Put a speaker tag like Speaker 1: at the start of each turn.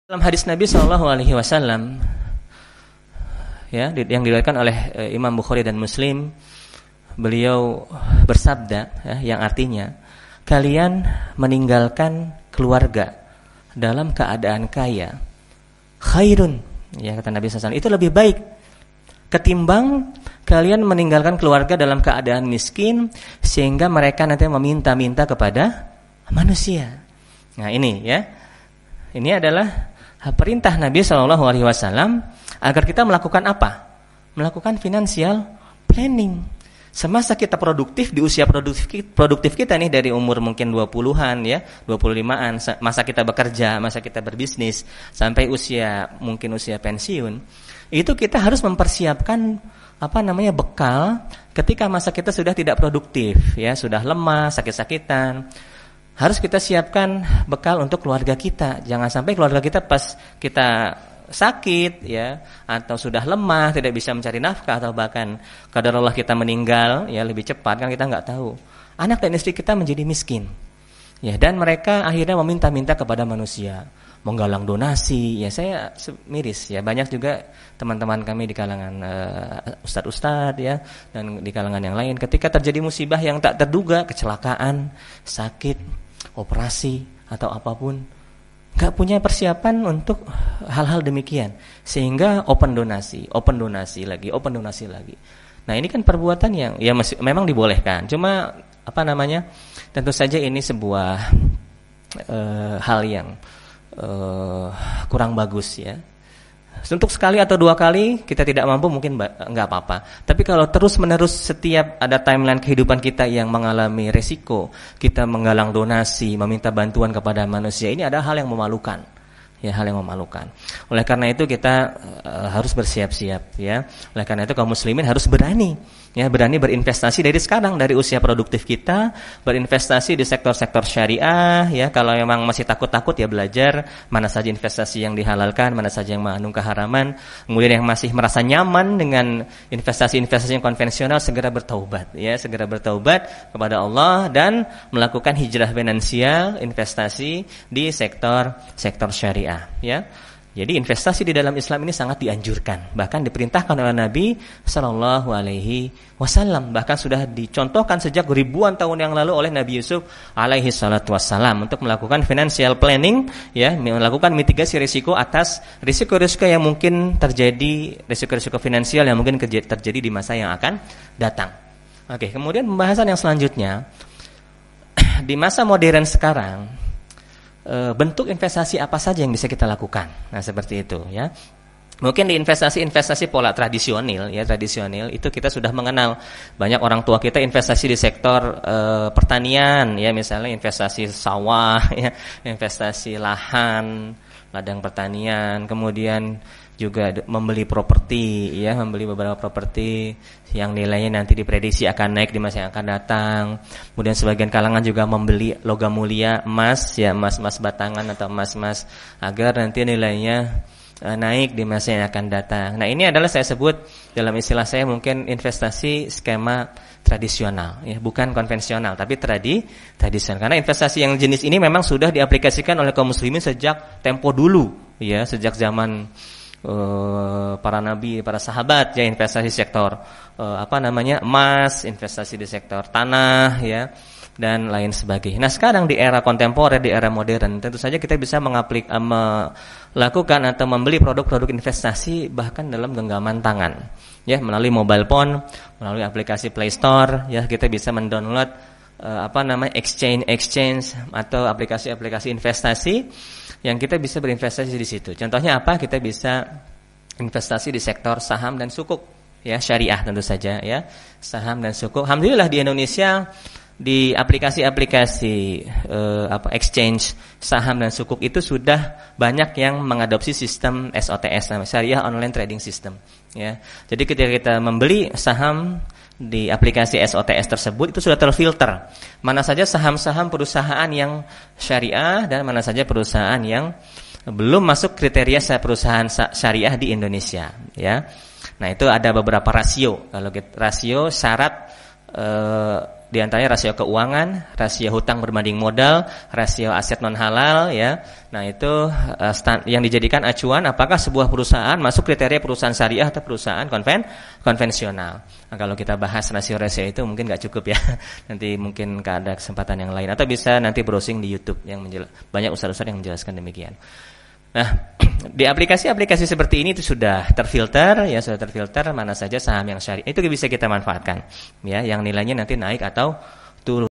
Speaker 1: Dalam hadis Nabi Shallallahu Alaihi Wasallam, ya, yang diriwayatkan oleh Imam Bukhari dan Muslim, beliau bersabda, ya, yang artinya, kalian meninggalkan keluarga dalam keadaan kaya, khairun, ya, kata Nabi SAW, itu lebih baik ketimbang kalian meninggalkan keluarga dalam keadaan miskin sehingga mereka nanti meminta-minta kepada manusia. Nah ini, ya, ini adalah perintah Nabi SAW agar kita melakukan apa? Melakukan financial planning. Semasa kita produktif, di usia produktif kita nih, dari umur mungkin 20-an, ya, 25-an, masa kita bekerja, masa kita berbisnis, sampai usia mungkin usia pensiun, itu kita harus mempersiapkan bekal ketika masa kita sudah tidak produktif, ya, sudah lemah, sakit-sakitan. Harus kita siapkan bekal untuk keluarga kita. Jangan sampai keluarga kita pas kita sakit, ya, atau sudah lemah, tidak bisa mencari nafkah, atau bahkan qadarullah kita meninggal, ya, lebih cepat, kan kita nggak tahu. Anak dan istri kita menjadi miskin, ya, dan mereka akhirnya meminta-minta kepada manusia, menggalang donasi. Ya, saya miris, ya, banyak juga teman-teman kami di kalangan ustadz-ustadz, ya, dan di kalangan yang lain, ketika terjadi musibah yang tak terduga, kecelakaan, sakit, operasi atau apapun, nggak punya persiapan untuk hal-hal demikian, sehingga open donasi lagi. Nah, ini kan perbuatan yang, ya, memang dibolehkan, cuma tentu saja ini sebuah hal yang kurang bagus, ya. Untuk sekali atau dua kali kita tidak mampu mungkin nggak apa-apa. Tapi kalau terus-menerus setiap ada timeline kehidupan kita yang mengalami resiko, kita menggalang donasi, meminta bantuan kepada manusia, ini ada hal yang memalukan. Ya, hal yang memalukan. Oleh karena itu kita harus bersiap-siap, ya. Oleh karena itu kaum muslimin harus berani, ya, berani berinvestasi dari sekarang, dari usia produktif kita, berinvestasi di sektor-sektor syariah, ya. Kalau memang masih takut-takut, ya, belajar mana saja investasi yang dihalalkan, mana saja yang mengandung keharaman. Kemudian yang masih merasa nyaman dengan investasi-investasi yang konvensional, segera bertaubat, ya, segera bertaubat kepada Allah dan melakukan hijrah finansial, investasi di sektor syariah. Ya, jadi investasi di dalam Islam ini sangat dianjurkan, bahkan diperintahkan oleh Nabi Sallallahu Alaihi Wasallam, bahkan sudah dicontohkan sejak ribuan tahun yang lalu oleh Nabi Yusuf Alaihi Salatu Wassalam untuk melakukan financial planning, ya, melakukan mitigasi risiko atas risiko-risiko yang mungkin terjadi, risiko-risiko finansial yang mungkin terjadi di masa yang akan datang. Oke, kemudian pembahasan yang selanjutnya, di masa modern sekarang, bentuk investasi apa saja yang bisa kita lakukan. Nah, seperti itu, ya. Mungkin di investasi pola tradisional, ya, tradisional itu kita sudah mengenal. Banyak orang tua kita investasi di sektor pertanian, ya, misalnya investasi sawah, ya, investasi lahan, ladang pertanian, kemudian juga membeli properti, ya, membeli beberapa properti yang nilainya nanti diprediksi akan naik di masa yang akan datang. Kemudian sebagian kalangan juga membeli logam mulia, emas, ya, emas batangan atau emas agar nanti nilainya naik di masa yang akan datang. Nah, ini adalah saya sebut dalam istilah saya mungkin investasi skema tradisional, ya, bukan konvensional, tapi tradisional. Karena investasi yang jenis ini memang sudah diaplikasikan oleh kaum muslimin sejak tempo dulu, ya, sejak zaman para nabi, para sahabat, ya, investasi sektor emas, investasi di sektor tanah, ya, dan lain sebagainya. Nah, sekarang di era kontemporer, di era modern, tentu saja kita bisa melakukan atau membeli produk-produk investasi bahkan dalam genggaman tangan, ya, melalui mobile phone, melalui aplikasi Play Store, ya, kita bisa mendownload exchange atau aplikasi-aplikasi investasi yang kita bisa berinvestasi di situ. Contohnya apa? Kita bisa investasi di sektor saham dan sukuk, ya, syariah tentu saja, ya, saham dan sukuk. Alhamdulillah di Indonesia di aplikasi-aplikasi exchange saham dan sukuk itu sudah banyak yang mengadopsi sistem SOTS, Syariah Online Trading System, ya. Jadi ketika kita membeli saham di aplikasi SOTS tersebut, itu sudah terfilter mana saja saham-saham perusahaan yang syariah dan mana saja perusahaan yang belum masuk kriteria perusahaan syariah di Indonesia, ya. Nah, itu ada beberapa rasio. Kalau rasio syarat di antaranya rasio keuangan, rasio hutang berbanding modal, rasio aset non halal ya. Nah, itu yang dijadikan acuan apakah sebuah perusahaan masuk kriteria perusahaan syariah atau perusahaan konvensional. Nah, kalau kita bahas rasio-rasio itu mungkin nggak cukup ya. Nanti mungkin ada kesempatan yang lain atau bisa nanti browsing di YouTube yang banyak ustaz-ustaz yang menjelaskan demikian. Nah, di aplikasi-aplikasi seperti ini itu sudah terfilter mana saja saham yang syariah itu bisa kita manfaatkan ya, yang nilainya nanti naik atau turun.